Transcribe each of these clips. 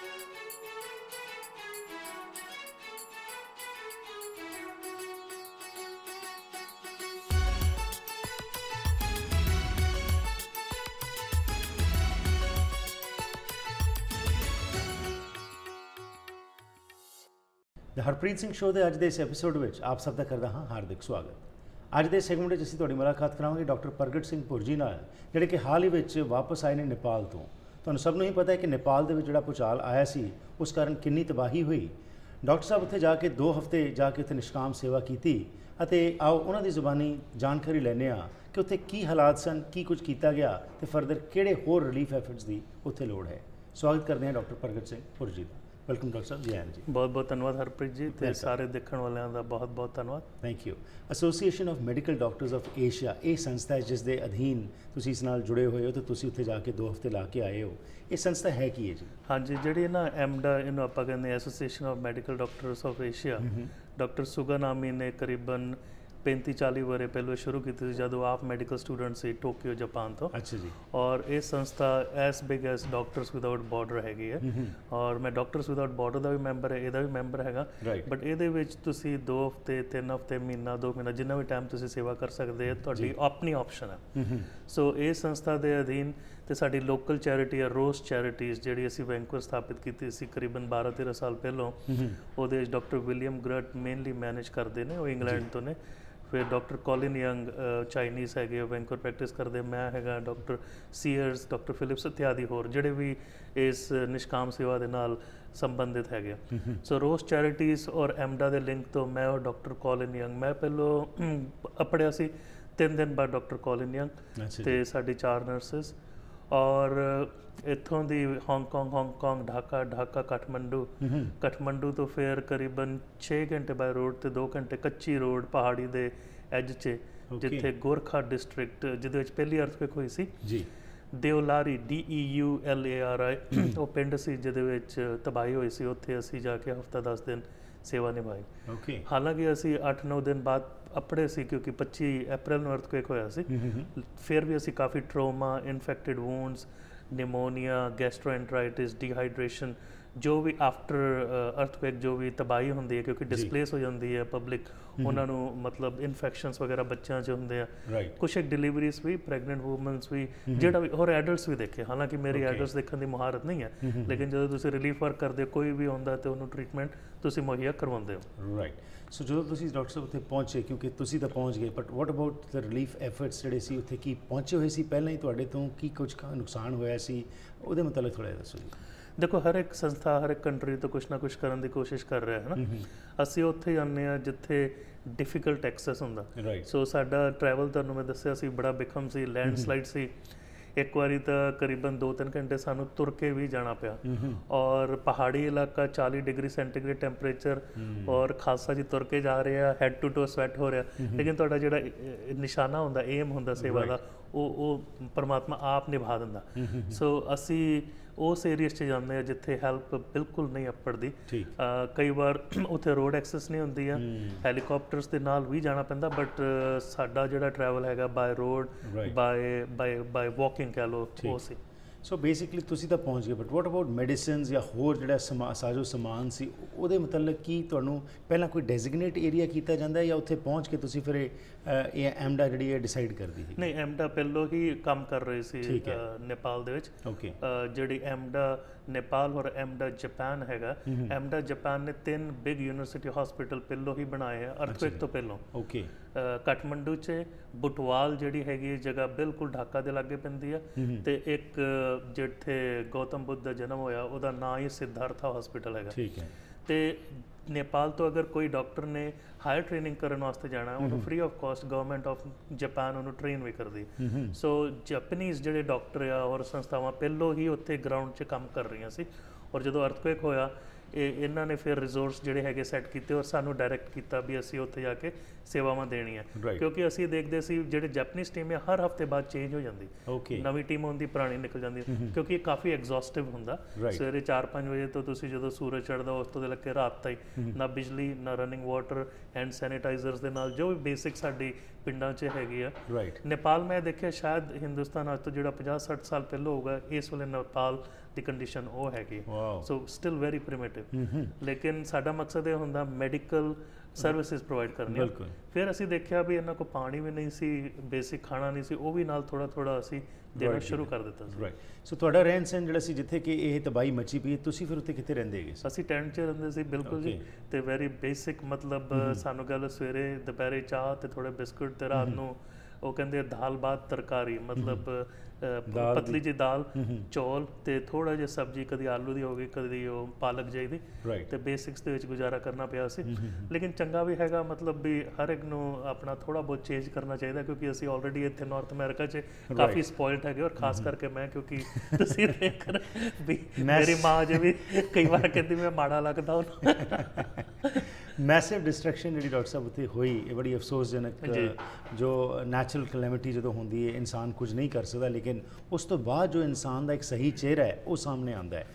The Harpreet Singh show के अज के इस एपीसोड में आप सब का करता हाँ हार्दिक स्वागत। अज के सैगमेंट में असीं तुहाडी मुलाकात करावांगे डॉक्टर प्रगट सिंह भुरजी नाल, जिहड़े कि हाल ही विच वापस आए ने नेपाल तो। तुहानूं सबनूं ही पता है कि नेपाल दे विच जिहड़ा भूचाल आया सी उस कारण किन्नी तबाही हुई। डॉक्टर साहब उत्थे जाके 2 हफ्ते जाके उत्थे निष्काम सेवा की। आओ उन्हां दी ज़ुबानी जानकारी लैने आ कि उत्थे की हालात सन, की कुछ किया गया तो फरदर किहड़े होर रिलीफ एफर्ट्स की उत्थे लोड़ है। स्वागत करते हैं डॉक्टर प्रगट सिंह भुरजी का। वेलकम डॉक्टर साहब जी। आन जी बहुत बहुत धन्यवाद हरप्रीत जी ते सारे देखण वालियां दा बहुत बहुत धन्यवाद। Thank you. Association of medical doctors of Asia ये संस्था है जिस दे अधीन तुसीं इस नाल जुड़े हुए हो तो तुसीं उत्थे जाके 2 हफ्ते ला के आए हो। ये संस्था है की है जी? हाँ जी, जिहड़ी ना एमडा इन्हूं आपां कहंदे association of medical doctors of Asia, doctor Suganami ने करीबन 35-40 वरे पहले शुरू की थी जब आप मैडिकल स्टूडेंट से टोक्यो जापान तो। अच्छा जी। और ये संस्था as big as doctors without border हैगी है और मैं डॉक्टर्स विदाउट बॉर्डर का भी मैंबर है, ਇਹਦਾ भी मैंबर हैगा। बट ਇਹਦੇ ਵਿੱਚ ਤੁਸੀਂ 2 हफ्ते 3 हफ्ते महीना 2 महीना जिन्ना भी टाइम ਤੁਸੀਂ सेवा कर सकते हैं, ਤੁਹਾਡੀ अपनी ऑप्शन है। सो ये संस्था के अधीन तो साडी लोकल चैरिटी है रोज चैरिटीज़ जिहड़ी ਅਸੀਂ वैंकूवर स्थापित की सी करीबन 12-13 साल पहलों। ਉਹਦੇ डॉक्टर विलियम ग्रट मेनली मैनेज करते हैं, वो इंग्लैंड तो ने। फिर डॉक्टर कॉलिन यंग चाइनीज़ है वैंकूवर प्रैक्टिस करते, मैं हैगा डॉक्टर सीयर्स, डॉक्टर फिलिप्स इत्यादि होर जिहड़े भी इस निष्काम सेवा के नाल संबंधित है। सो रोज चैरिटीज़ और एमडा के लिंक तो मैं और डॉक्टर कॉलिन यंग, मैं पहलों पढ़िया सी 3 दिन बाद डॉक्टर कॉलिन यंग ते साडी 4 नर्सिस और इत्थों दी हांगकांग ढाका काठमंडू तो फिर करीबन 6 घंटे बाय रोड तो 2 घंटे कच्ची रोड पहाड़ी दे एज च जिथे गोरखा डिस्ट्रिक्ट जिहदे विच पहली अर्थक्वेक हुई सी जी, देवलारी DEULARI वो पिंड सी जिहदे विच तबाही हुई सी। उत्थे असीं जाके हफ्ता 10 दिन सेवा निभाई। हालांकि असीं 8-9 दिन बाद अपड़े सी क्योंकि 25 अप्रैल ਨੂੰ ਅਰਥਕੁਏਕ ਹੋਇਆ ਸੀ। ਫਿਰ ਵੀ ਅਸੀਂ ਕਾਫੀ trauma, infected wounds, pneumonia, gastroenteritis, dehydration जो भी आफ्टर अर्थक्वेक जो भी तबाही होंदी है क्योंकि डिसप्लेस हो जाती है पब्लिक, उन्होंने मतलब इन्फेक्शनस वगैरह बच्चों च होंदे आ। कुछ एक डिलीवरीज भी, प्रैगनेंट वूमेंस भी, जेड़ा भी और एडल्ट्स भी देखे। हालांकि मेरी एडल्ट्स देखने की मुहारत नहीं है, लेकिन जो तुसीं रिलीफ वर्क करते कोई भी होंदा तो उन्होंने ट्रीटमेंट तुसीं मुहैया करवाते हो। राइट। सो जो तुसीं डॉक्टर साहब उत्थे पहुंचे क्योंकि तुसीं तो पहुंच गए, but what about the relief efforts जिहड़े सी उत्थे की पहुंचे हुए सी पहलां ही तुहाडे तो की कुछ नुकसान होया सी ਉਹਦੇ मुतलक थोड़ा दसो जी। देखो हर एक संस्था हर एक कंट्री तो कुछ ना कुछ करने की कोशिश कर रहा है ना। ਅਸੀਂ ਉੱਥੇ ਜਾਂਦੇ ਆ ਜਿੱਥੇ डिफिकल्ट एक्सेस ਹੁੰਦਾ। सो ਸਾਡਾ ट्रैवल ਤੁਹਾਨੂੰ मैं दस्सिया सी बड़ा बिखम सी, लैंडस्लाइड सी। एक बारी तो करीबन 2-3 घंटे सानू तुर के भी जाना पिया और पहाड़ी इलाका 40 डिग्री सेंटीग्रेड टैंपरेचर और खासा जी तुर के जा रहे हैं, हैड टू टो स्वैट हो रहा। लेकिन तुहाडा जिहड़ा निशाना हुंदा, एम हुंदा सेवा का, वो परमात्मा आप निभा दिंदा। सो असी उस एरिया च जाते हैं जिथे हैल्प बिल्कुल नहीं अपड़ती। कई बार उत्थे रोड एक्सेस नहीं होंदी है, हैलीकॉप्टर्स के नाल भी जाना पैंदा, बट साडा जिहड़ा ट्रैवल हैगा बाय रोड बाय वॉकिंग कह लो वो सी। सो बेसिकली तुसीं तां पहुंच गए, बट वॉट अबाउट मैडिसिनस या होर जिहड़ा साजो समान सी ਉਹਦੇ मतलब की तुहानूं ਪਹਿਲਾਂ कोई डेजिग्नेट एरिया किया जाता है या उत्थे पहुंच के तुसीं फिर ਇਹ एमडा जिहड़ी है डिसाइड करदी सी? नहीं, एमडा पहलों ही काम कर रही सी नेपाल दे विच। जिहड़ी एमडा नेपाल और एमडा जापान हैगा, एमडा जापान ने 3 बिग यूनिवर्सिटी हॉस्पिटल पहलों ही बनाए हैं अर्थक्वेक तो पहलों। काठमंडू च बुटवाल जिहड़ी हैगी जगह बिल्कुल ढाका दे लागे पैंदी है ते एक जिथे गौतम बुद्ध का जन्म होया उहदा नाम ही सिद्धार्था हॉस्पिटल हैगा। ते नेपाल तो अगर कोई डॉक्टर ने हायर ट्रेनिंग करने वास्ते जाना है उन्होंने free of cost government of Japan उन्होंने ट्रेन भी कर दी। सो जापानीज़ जिहड़े डॉक्टर आ और संस्थावां पहलों ही उत्थे ग्राउंड 'च काम कर रही सी। और जो अर्थक्वेक होया ਇਹਨਾਂ ਨੇ ਫਿਰ ਰਿਸੋਰਸ ਜਿਹੜੇ ਹੈਗੇ ਸੈੱਟ ਕੀਤੇ ਔਰ ਸਾਨੂੰ ਡਾਇਰੈਕਟ ਕੀਤਾ ਵੀ ਅਸੀਂ ਉੱਥੇ ਜਾ ਕੇ ਸੇਵਾਵਾਂ ਦੇਣੀਆਂ, ਕਿਉਂਕਿ ਅਸੀਂ ਦੇਖਦੇ ਸੀ ਜਿਹੜੇ ਜੈਪਨੀਜ਼ ਟੀਮ ਹੈ ਹਰ ਹਫਤੇ ਬਾਅਦ ਚੇਂਜ ਹੋ ਜਾਂਦੀ, ਨਵੀਂ ਟੀਮ ਆਉਂਦੀ ਪੁਰਾਣੀ ਨਿਕਲ ਜਾਂਦੀ, ਕਿਉਂਕਿ ਇਹ ਕਾਫੀ ਐਗਜ਼ੌਸਟਿਵ ਹੁੰਦਾ। ਸਵੇਰੇ 4-5 ਵਜੇ ਤੋਂ ਤੁਸੀਂ ਜਦੋਂ ਸੂਰਜ ਚੜ੍ਹਦਾ ਉਸ ਤੋਂ ਲੈ ਕੇ ਰਾਤ ਤਾਈਂ ਨਾ ਬਿਜਲੀ, ਨਾ ਰਨਿੰਗ ਵਾਟਰ, ਹੈਂਡ ਸੈਨੀਟਾਈਜ਼ਰਸ ਦੇ ਨਾਲ ਜੋ ਵੀ ਬੇਸਿਕ ਸਾਡੀ ਪਿੰਡਾਂ 'ਚ ਹੈਗੀ ਆ। ਨੇਪਾਲ ਮੈਂ ਦੇਖਿਆ ਸ਼ਾਇਦ ਹਿੰਦੁਸਤਾਨ ਅੱਜ ਤੋਂ ਜਿਹੜਾ 50-60 ਸਾਲ ਪਹਿਲਾਂ ਹੋਊਗਾ, ਇਸ ਵੇਲੇ ਨੇਪਾਲ ਦੀ ਕੰਡੀਸ਼ਨ ਉਹ ਹੈਗੀ, ਸੋ ਸਟਿਲ ਵੈਰੀ ਪ੍ਰਿਮਿਟਿਵ। ਲੇਕਿਨ ਸਾਡਾ ਮਕਸਦ ਇਹ ਹੁੰਦਾ ਮੈਡੀਕਲ ਸਰਵਿਸਿਜ਼ ਪ੍ਰੋਵਾਈਡ ਕਰਨੀਆਂ। ਫਿਰ ਅਸੀਂ ਦੇਖਿਆ ਵੀ ਇਹਨਾਂ ਕੋਲ ਪਾਣੀ ਵੀ ਨਹੀਂ ਸੀ, ਬੇਸਿਕ ਖਾਣਾ ਨਹੀਂ ਸੀ, ਉਹ ਵੀ ਨਾਲ ਥੋੜਾ ਅਸੀਂ ਦੇਣਾ ਸ਼ੁਰੂ ਕਰ ਦਿੱਤਾ ਸੀ। ਸੋ ਤੁਹਾਡਾ ਰਹਿਣ ਸਹਿਣ ਜਿਹੜਾ ਸੀ, ਜਿੱਥੇ ਕਿ ਇਹ ਤਬਾਹੀ ਮੱਚੀ ਪਈ, ਤੁਸੀਂ ਫਿਰ ਉੱਥੇ ਕਿੱਥੇ ਰਹਿੰਦੇ ਹੈਗੇ? ਅਸੀਂ ਟੈਂਟ 'ਚ ਰਹਿੰਦੇ ਸੀ, ਬਿਲਕੁਲ ਜੀ, ਤੇ ਵੈਰੀ ਬੇਸਿਕ ਮਤਲਬ ਸਾਨੂੰ ਗੱਲ ਸਵੇਰੇ ਦੁਪਹਿਰੇ ਚਾਹ ਤੇ ਥੋੜੇ ਬਿਸਕੁਟ, ਤੇ ਰਾਤ ਨੂੰ ਉਹ ਕਹਿੰਦੇ ਦਾਲ ਬਾਤ ਤਰਕਾਰੀ, ਮਤਲਬ ਪਤਲੀ ਜਿਹੀ ਦਾਲ, ਚੌਲ ਤੇ ਥੋੜਾ ਜਿਹਾ ਸਬਜ਼ੀ, ਕਦੀ ਆਲੂ ਦੀ ਹੋ ਗਈ, ਕਦੀ ਉਹ ਪਾਲਕ ਜਿਹੀ ਦੀ, ਤੇ ਬੇਸਿਕਸ ਦੇ ਵਿੱਚ ਗੁਜ਼ਾਰਾ ਕਰਨਾ ਪਿਆ ਸੀ। ਲੇਕਿਨ ਚੰਗਾ ਵੀ ਹੈਗਾ, ਮਤਲਬ ਵੀ ਹਰ ਇੱਕ ਨੂੰ ਆਪਣਾ ਥੋੜਾ ਬਹੁਤ ਚੇਂਜ ਕਰਨਾ ਚਾਹੀਦਾ, ਕਿਉਂਕਿ ਅਸੀਂ ਆਲਰੇਡੀ ਇੱਥੇ ਨਾਰਥ ਅਮਰੀਕਾ 'ਚ ਕਾਫੀ ਸਪੋਇਲਡ ਹੈਗੇ, ਔਰ ਖਾਸ ਕਰਕੇ ਮੈਂ, ਕਿਉਂਕਿ ਤੁਸੀਂ ਦੇਖ ਵੀ ਮੇਰੀ ਮਾਂ ਜੇ ਵੀ ਕਈ ਵਾਰ ਕਹਿੰਦੀ ਮੈਂ ਮਾੜਾ ਲੱਗਦਾ ਉਹਨੂੰ। ਮੈਸਿਵ ਡਿਸਟਰਕਸ਼ਨ ਜਿਹੜੀ ਡਾਕਟਰ ਸਾਹਿਬ ਉੱਥੇ ਹੋਈ, ਇਹ ਬੜੀ ਅਫਸੋਸਜਨਕ, ਜੋ ਨੈਚੁਰਲ ਕਲੈਮਿਟੀ ਜਦੋਂ ਹੁੰਦੀ ਹੈ ਇਨਸਾਨ ਕੁਝ ਨਹੀਂ ਕਰ ਸਕਦਾ, ਲੇਕਿਨ ਉਸ ਤੋਂ ਬਾਅਦ ਜੋ ਇਨਸਾਨ ਦਾ ਇੱਕ ਸਹੀ ਚਿਹਰਾ ਹੈ ਉਹ ਸਾਹਮਣੇ ਆਉਂਦਾ ਹੈ।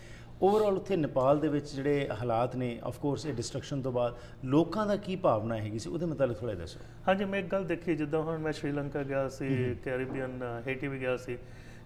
ਓਵਰਆਲ ਉੱਥੇ ਨੇਪਾਲ ਦੇ ਵਿੱਚ ਜਿਹੜੇ ਹਾਲਾਤ ਨੇ, ਆਫ ਕੋਰਸ ਇਹ ਡਿਸਟਰਕਸ਼ਨ ਤੋਂ ਬਾਅਦ ਲੋਕਾਂ ਦਾ ਕੀ ਭਾਵਨਾ ਹੈਗੀ ਸੀ, ਉਹਦੇ ਮੁਤਾਬਿਕ ਥੋੜ੍ਹਾ ਦੱਸੋ। ਹਾਂਜੀ, ਮੈਂ ਇੱਕ ਗੱਲ ਦੇਖੀ, ਜਿੱਦਾਂ ਹੁਣ ਮੈਂ ਸ਼੍ਰੀਲੰਕਾ ਗਿਆ ਸੀ, ਕੈਰੀਬੀਅਨ ਹੇਟੀ ਵੀ ਗਿਆ ਸੀ,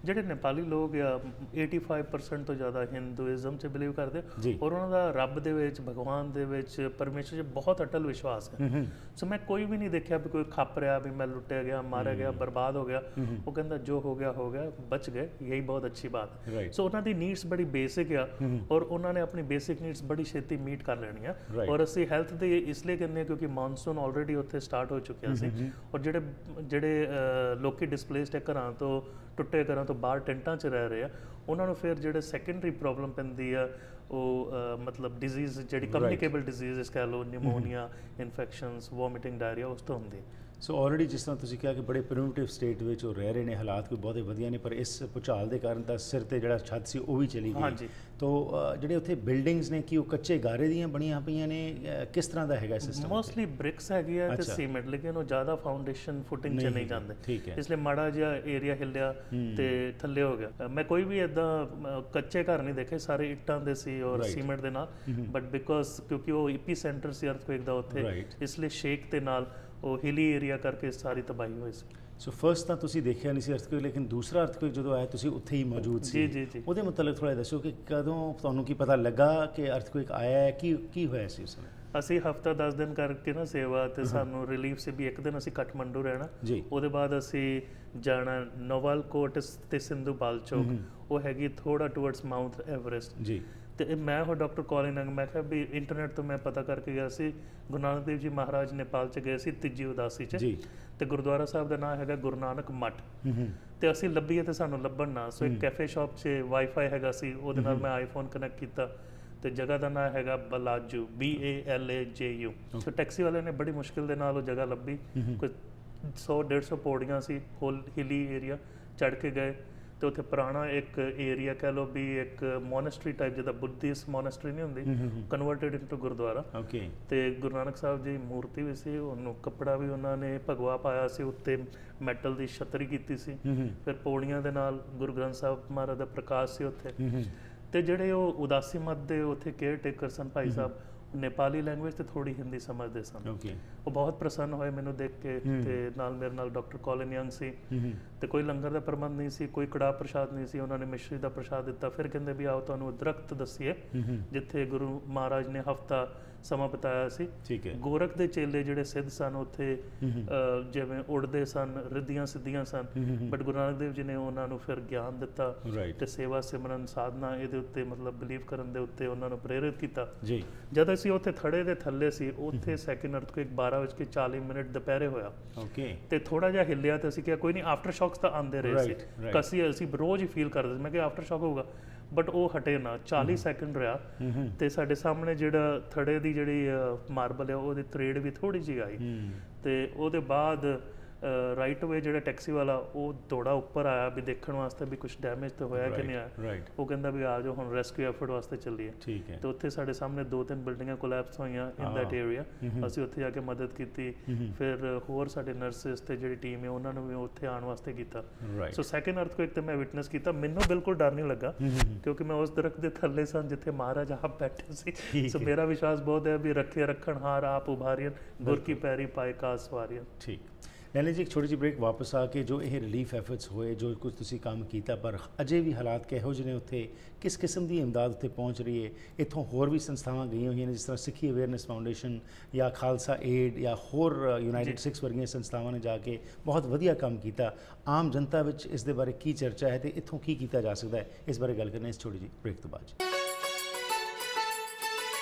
ਜਿਹੜੇ ਨੇਪਾਲੀ ਲੋਕ ਆ 85% ਤੋਂ ਜ਼ਿਆਦਾ ਹਿੰਦੂਇਜ਼ਮ 'ਚ ਬਿਲੀਵ ਕਰਦੇ, ਔਰ ਉਹਨਾਂ ਦਾ ਰੱਬ ਦੇ ਵਿੱਚ, ਭਗਵਾਨ ਦੇ ਵਿੱਚ, ਪਰਮੇਸ਼ਰ 'ਚ ਬਹੁਤ ਅਟਲ ਵਿਸ਼ਵਾਸ ਹੈ। ਸੋ ਮੈਂ ਕੋਈ ਵੀ ਨਹੀਂ ਦੇਖਿਆ ਵੀ ਕੋਈ ਖੱਪ ਰਿਹਾ ਵੀ ਮੈਂ ਲੁੱਟਿਆ ਗਿਆ, ਮਾਰਿਆ ਗਿਆ, ਬਰਬਾਦ ਹੋ ਗਿਆ। ਉਹ ਕਹਿੰਦਾ ਜੋ ਹੋ ਗਿਆ ਹੋ ਗਿਆ, ਬਚ ਗਏ, ਯਹੀ ਬਹੁਤ ਅੱਛੀ ਬਾਤ ਹੈ। ਸੋ ਉਹਨਾਂ ਦੀ ਨੀਡਸ ਬੜੀ ਬੇਸਿਕ ਆ, ਔਰ ਉਹਨਾਂ ਨੇ ਆਪਣੀ ਬੇਸਿਕ ਨੀਡਸ ਬੜੀ ਛੇਤੀ ਮੀਟ ਕਰ ਲੈਣੀਆਂ। ਔਰ ਅਸੀਂ ਹੈਲਥ ਦੇ ਇਸ ਲਈ ਕਹਿੰਦੇ ਹਾਂ ਕਿਉਂਕਿ ਮਾਨਸੂਨ ਆਲਰੇਡੀ ਉੱਥੇ ਸਟਾਰਟ ਹੋ ਚੁੱਕਿਆ ਸੀ, ਔਰ ਜਿਹੜੇ ਲੋਕੀ ਡਿਸਪਲੇਸਡ ਹੈ, ਘਰਾਂ ਤੋਂ ਟੁੱਟੇ ਘਰਾਂ ਤੋਂ ਬਾਹਰ ਟੈਂਟਾਂ 'ਚ ਰਹਿ ਰਹੇ ਆ, ਉਹਨਾਂ ਨੂੰ ਫਿਰ ਜਿਹੜੇ ਸੈਕੰਡਰੀ ਪ੍ਰੋਬਲਮ ਪੈਂਦੀ ਆ, ਉਹ ਮਤਲਬ ਡਿਜ਼ੀਜ਼ ਜਿਹੜੀ ਕਮਿਊਨੀਕੇਬਲ ਡਿਜ਼ੀਜ਼ ਕਹਿ ਲਓ, ਨਿਮੋਨੀਆ, ਇਨਫੈਕਸ਼ਨਸ, ਵੋਮਿਟਿੰਗ, ਡਾਇਰੀਆ, ਉਸ ਤੋਂ ਹੁੰਦੀ। ਸੋ ਆਲਰੇਡੀ ਜਿਸ ਤਰ੍ਹਾਂ ਤੁਸੀਂ ਕਿਹਾ ਕਿ ਬੜੇ ਪ੍ਰਿਮਿਟਿਵ ਸਟੇਟ ਵਿੱਚ ਉਹ ਰਹਿ ਰਹੇ ਨੇ, ਹਾਲਾਤ ਕੋਈ ਬਹੁਤੇ ਵਧੀਆ ਨੇ, ਪਰ ਇਸ ਭੁਚਾਲ ਦੇ ਕਾਰਨ ਤਾਂ ਸਿਰ ਤੇ ਜਿਹੜਾ ਛੱਤ ਸੀ ਉਹ ਵੀ ਚਲੀ ਗਈ। ਤੋ ਜਿਹੜੇ ਉੱਥੇ ਬਿਲਡਿੰਗਸ ਨੇ, ਕੀ ਉਹ ਕੱਚੇ ਗਾਰੇ ਦੀਆਂ ਬਣੀਆਂ ਪਈਆਂ ਨੇ, ਕਿਸ ਤਰ੍ਹਾਂ ਦਾ ਹੈਗਾ ਸਿਸਟਮ? ਮੋਸਟਲੀ ਬ੍ਰਿਕਸ ਹੈਗੀ ਆ ਤੇ ਸੀਮੈਂਟ, ਲੇਕਿਨ ਉਹ ਜ਼ਿਆਦਾ ਫਾਊਂਡੇਸ਼ਨ ਫੁਟਿੰਗ 'ਚ ਨਹੀਂ ਜਾਂਦੇ, ਇਸ ਲਈ ਮਾੜਾ ਜਿਹਾ ਏਰੀਆ ਹਿੱਲਿਆ ਤੇ ਥੱਲੇ ਹੋ ਗਿਆ। ਮੈਂ ਕੋਈ ਵੀ ਇੱਦਾਂ ਕੱਚੇ ਘਰ ਨਹੀਂ ਦੇਖੇ, ਸਾਰੇ ਇੱਟਾਂ ਦੇ ਸੀ ਔਰ ਸੀਮੈਂਟ ਦੇ ਨਾਲ, ਬਟ ਬਿਕੋਜ਼ ਕਿਉਂਕਿ ਉਹ ਈਪੀ ਸੈਂਟਰ ਸੀ ਅਰਥਕੁਏਕ ਦਾ ਉੱਥੇ, ਇਸ ਲਈ ਸ਼ੇਕ ਦੇ ਨਾਲ ਉਹ ਹਿਲੀ ਏਰੀਆ ਕਰਕੇ ਸਾਰੀ ਤਬਾਹੀ ਹੋਈ ਸੀ। ਸੋ ਫਸਟ ਤਾਂ ਤੁਸੀਂ ਦੇਖਿਆ ਨਹੀਂ ਸੀ ਅਰਥਕੁਏਕ, ਲੇਕਿਨ ਦੂਸਰਾ ਅਰਥਕੁਏਕ ਜਦੋਂ ਆਇਆ ਤੁਸੀਂ ਉੱਥੇ ਹੀ ਮੌਜੂਦ ਸੀ। ਜੀ। ਉਹਦੇ ਮੁਤਲਕ ਥੋੜ੍ਹਾ ਦੱਸੋ ਕਿ ਕਦੋਂ ਤੁਹਾਨੂੰ ਕੀ ਪਤਾ ਲੱਗਾ ਕਿ ਅਰਥਕੁਏਕ ਆਇਆ ਹੈ, ਕੀ ਹੋਇਆ ਸੀ ਉਸ ਸਮੇਂ? ਅਸੀਂ ਹਫਤਾ 10 ਦਿਨ ਕਰਕੇ ਨਾ ਸੇਵਾ, ਤੇ ਸਾਨੂੰ ਰਿਲੀਫ ਸੀ ਵੀ ਇੱਕ ਦਿਨ ਅਸੀਂ ਕਾਠਮੰਡੂ ਰਹਿਣਾ, ਉਹਦੇ ਬਾਅਦ ਅਸੀਂ ਜਾਣਾ ਨੋਵਾਲਕੋਟ ਤੇ ਸਿੰਧੂ ਬਾਲਚੋਕ, ਉਹ ਹੈਗੀ ਥੋੜਾ ਟੂਵਰਡਸ ਮਾਊਂਟ ਐਵਰੈਸਟ ਜੀ। ਤੇ ਮੈਂ ਉਹ ਡਾਕਟਰ ਕੋਲਿਨ ਅੰਗ, ਮੈਂ ਕਿਹਾ ਵੀ ਇੰਟਰਨੈਟ ਤੋਂ ਮੈਂ ਪਤਾ ਕਰਕੇ ਗਿਆ ਸੀ, ਗੁਰੂ ਨਾਨਕ ਦੇਵ ਜੀ ਮਹਾਰਾਜ ਨੇਪਾਲ 'ਚ ਗਏ ਸੀ ਤੀਜੀ ਉਦਾਸੀ 'ਚ, ਤੇ ਗੁਰਦੁਆਰਾ ਸਾਹਿਬ ਦਾ ਨਾਮ ਹੈਗਾ ਗੁਰੂ ਨਾਨਕ ਮੱਠ, ਤੇ ਅਸੀਂ ਲੱਭੀਏ ਤੇ ਸਾਨੂੰ ਲੱਭਣ ਨਾ। ਸੋ ਇੱਕ ਕੈਫੇ ਸ਼ਾਪ 'ਚ ਵਾਈਫਾਈ ਹੈਗਾ ਸੀ, ਉਹਦੇ ਨਾਲ ਮੈਂ ਆਈਫੋਨ ਕਨੈਕਟ ਕੀਤਾ, ਤੇ ਜਗ੍ਹਾ ਦਾ ਨਾਮ ਹੈਗਾ ਬਲਾਜੂ, BALAJU। ਸੋ ਟੈਕਸੀ ਵਾਲੇ ਨੇ ਬੜੀ ਮੁਸ਼ਕਿਲ ਦੇ ਨਾਲ ਉਹ ਜਗ੍ਹਾ ਲੱਭੀ, ਕੋਈ 100-150 ਪੌੜੀਆਂ ਸੀ, ਹੋਲ ਹਿਲੀ ਏਰੀਆ, ਚੜ੍ਹ ਕੇ ਗਏ, ਤੇ ਉੱਥੇ ਪੁਰਾਣਾ ਇੱਕ ਏਰੀਆ ਕਹਿ ਲਓ ਵੀ ਇੱਕ ਮੋਨੈਸਟਰੀ ਟਾਈਪ, ਜਿੱਦਾਂ ਬੁੱਧਿਸਟ ਮੋਨੈਸਟਰੀ ਨਹੀਂ ਹੁੰਦੀ, ਕਨਵਰਟਡ ਇਨਟੂ ਗੁਰਦੁਆਰਾ। ਤੇ ਗੁਰੂ ਨਾਨਕ ਸਾਹਿਬ ਜੀ ਮੂਰਤੀ ਵੀ ਸੀ, ਉਹਨੂੰ ਕੱਪੜਾ ਵੀ ਉਹਨਾਂ ਨੇ ਭਗਵਾ ਪਾਇਆ ਸੀ, ਉੱਤੇ ਮੈਟਲ ਦੀ ਛਤਰੀ ਕੀਤੀ ਸੀ, ਫਿਰ ਪੌੜੀਆਂ ਦੇ ਨਾਲ ਗੁਰੂ ਗ੍ਰੰਥ ਸਾਹਿਬ ਮਹਾਰਾਜ ਦਾ ਪ੍ਰਕਾਸ਼ ਸੀ ਉੱਥੇ। ਤੇ ਜਿਹੜੇ ਉਹ ਉਦਾਸੀ ਮੱਧ ਦੇ ਉੱਥੇ ਕੇਅਰ ਟੇਕਰ ਸਨ ਭਾਈ ਸਾਹਿਬ, ਨੇਪਾਲੀ ਲੈਂਗੁਏਜ ਤੇ ਥੋੜੀ ਹਿੰਦੀ ਸਮਝਦੇ ਸਨ। ਉਹ ਬਹੁਤ ਪ੍ਰਸੰਨ ਹੋਏ ਮੈਨੂੰ ਦੇਖ ਕੇ, ਤੇ ਨਾਲ ਮੇਰੇ ਨਾਲ ਡਾਕਟਰ ਕੋਲਿਨ ਯੰਗ ਸੀ, ਤੇ ਕੋਈ ਲੰਗਰ ਦਾ ਪ੍ਰਬੰਧ ਨਹੀਂ ਸੀ, ਕੋਈ ਕੜਾਹ ਪ੍ਰਸ਼ਾਦ ਨਹੀਂ ਸੀ, ਉਹਨਾਂ ਨੇ ਮਿਸ਼ਰੀ ਦਾ ਪ੍ਰਸ਼ਾਦ ਦਿੱਤਾ। ਫਿਰ ਕਹਿੰਦੇ ਵੀ ਆਓ ਤੁਹਾਨੂੰ ਦਰਖਤ ਦੱਸੀਏ ਜਿੱਥੇ ਗੁਰੂ ਮਹਾਰਾਜ ਨੇ ਹਫਤਾ ਸਮਾਂ ਬਿਤਾਇਆ ਸੀ। ਗੋਰਖ ਦੇ ਚੇਲੇ ਜਿਹੜੇ ਸਿੱਧ ਸਨ ਉੱਥੇ ਜਿਵੇਂ ਉੜਦੇ ਸਨ, ਰਿੱਧੀਆਂ ਸਿੱਧੀਆਂ ਸਨ, ਬਟ ਗੁਰੂ ਨਾਨਕ ਦੇਵ ਜੀ ਨੇ ਉਹਨਾਂ ਨੂੰ ਫਿਰ ਗਿਆਨ ਦਿੱਤਾ ਤੇ ਸੇਵਾ ਸਿਮਰਨ ਸਾਧਨਾ ਇਹਦੇ ਉੱਤੇ ਮਤਲਬ ਬਿਲੀਵ ਕਰਨ ਦੇ ਉੱਤੇ ਉਹਨਾਂ ਨੂੰ ਪ੍ਰੇਰਿਤ ਕੀਤਾ। ਜਦ ਅਸੀਂ ਉੱਥੇ ਥੜੇ ਦੇ ਥੱਲੇ ਸੀ, ਉੱਥੇ ਸੈਕਿੰਡ ਅਰਥਕੁਏਕ 12:40 ਦੁਪਹਿਰੇ ਹੋਇਆ, ਤੇ ਥੋੜਾ ਜਿਹਾ ਹਿੱਲਿਆ, ਤੇ ਅਸੀਂ ਕਿਹਾ ਕੋਈ ਨਹੀਂ, ਆਫਟਰ ਸ਼ੌਕਸ ਤਾਂ ਆਉਂਦੇ ਰਹੇ ਸੀ, ਅਸੀਂ ਰੋਜ਼ ਹੀ ਫੀਲ ਕਰਦੇ ਸੀ। ਮੈਂ ਕਿਹਾ ਆਫਟਰ ਸ਼ੌਕ ਹੋਊਗਾ, ਬਟ ਉਹ ਹਟੇ ਨਾ। 40 ਸੈਕਿੰਡ ਰਿਹਾ, ਤੇ ਸਾਡੇ ਸਾਹਮਣੇ ਜਿਹੜਾ ਥੜੇ ਦੀ ਜਿਹੜੀ ਮਾਰਬਲ ਹੈ ਉਹਦੀ ਤਰੇੜ ਵੀ ਥੋੜੀ ਜਿਹੀ ਆਈ, ਤੇ ਉਹਦੇ ਬਾਅਦ ਰਾਈਟ ਅਵੇ ਜਿਹੜਾ ਟੈਕਸੀ ਵਾਲਾ ਉਹ ਦੌੜਾ ਉੱਪਰ ਆਇਆ ਵੀ ਦੇਖਣ ਵਾਸਤੇ ਵੀ ਕੁਝ ਡੈਮੇਜ ਤਾਂ ਹੋਇਆ ਕਿ ਨਹੀਂ ਆਇਆ। ਉਹ ਕਹਿੰਦਾ ਵੀ ਆ ਜਾਓ ਹੁਣ ਰੈਸਕਿਊ ਐਫਰਟ ਵਾਸਤੇ ਚੱਲੀਏ। ਤੇ ਉੱਥੇ ਸਾਡੇ ਸਾਹਮਣੇ 2-3 ਬਿਲਡਿੰਗਾਂ ਕੋਲੈਪਸ ਹੋਈਆਂ ਇਨ ਦੈਟ ਏਰੀਆ। ਅਸੀਂ ਉੱਥੇ ਜਾ ਕੇ ਮਦਦ ਕੀਤੀ, ਫਿਰ ਹੋਰ ਸਾਡੇ ਨਰਸਿਸ ਤੇ ਜਿਹੜੀ ਟੀਮ ਹੈ ਉਹਨਾਂ ਨੂੰ ਵੀ ਉੱਥੇ ਆਉਣ ਵਾਸਤੇ ਕੀਤਾ। ਸੋ ਸੈਕੰਡ ਅਰਥਕੁਏਕ ਤੇ ਮੈਂ ਵਿਟਨੈਸ ਕੀਤਾ, ਮੈਨੂੰ ਬਿਲਕੁਲ ਡਰ ਨਹੀਂ ਲੱਗਾ ਕਿਉਂਕਿ ਮੈਂ ਉਸ ਦਰਖਤ ਦੇ ਥੱਲੇ ਸਨ ਜਿੱਥੇ ਮਹਾਰਾਜ ਆਪ ਬੈਠੇ ਸੀ। ਸੋ ਮੇਰਾ ਵਿਸ਼ਵਾਸ ਬਹੁਤ ਹੈ ਵੀ ਰੱਖੇ ਰੱਖਣਹਾਰ ਆਪ ਉਭਾਰੀਆਂ, ਗੁਰ ਕੀ ਪੈਰੀ ਪਾਏ ਕਾ ਸਵਾਰੀਆਂ। ਠੀਕ। ਨੈਣੀ ਜੀ, ਇੱਕ ਛੋਟੀ ਜਿਹੀ ਬ੍ਰੇਕ, ਵਾਪਸ ਆ ਕੇ ਜੋ ਇਹ ਰਿਲੀਫ ਐਫਰਟਸ ਹੋਏ, ਜੋ ਕੁਝ ਤੁਸੀਂ ਕੰਮ ਕੀਤਾ, ਪਰ ਅਜੇ ਵੀ ਹਾਲਾਤ ਕਿਹੋ ਜਿਹੇ ਨੇ ਉੱਥੇ, ਕਿਸ ਕਿਸਮ ਦੀ ਇਮਦਾਦ ਉੱਥੇ ਪਹੁੰਚ ਰਹੀ ਹੈ? ਇੱਥੋਂ ਹੋਰ ਵੀ ਸੰਸਥਾਵਾਂ ਗਈਆਂ ਹੋਈਆਂ ਨੇ ਜਿਸ ਤਰ੍ਹਾਂ ਸਿੱਖੀ ਅਵੇਅਰਨੈਸ ਫਾਊਂਡੇਸ਼ਨ ਜਾਂ ਖਾਲਸਾ ਏਡ ਜਾਂ ਹੋਰ ਯੂਨਾਈਟਿਡ ਸਿੱਖਸ ਵਰਗੀਆਂ ਸੰਸਥਾਵਾਂ ਨੇ ਜਾ ਕੇ ਬਹੁਤ ਵਧੀਆ ਕੰਮ ਕੀਤਾ। ਆਮ ਜਨਤਾ ਵਿੱਚ ਇਸ ਦੇ ਬਾਰੇ ਕੀ ਚਰਚਾ ਹੈ ਅਤੇ ਇੱਥੋਂ ਕੀ ਕੀਤਾ ਜਾ ਸਕਦਾ ਹੈ, ਇਸ ਬਾਰੇ ਗੱਲ ਕਰਨੀ ਇਸ ਛੋਟੀ ਜਿਹੀ ਬ੍ਰੇਕ ਤੋਂ ਬਾਅਦ।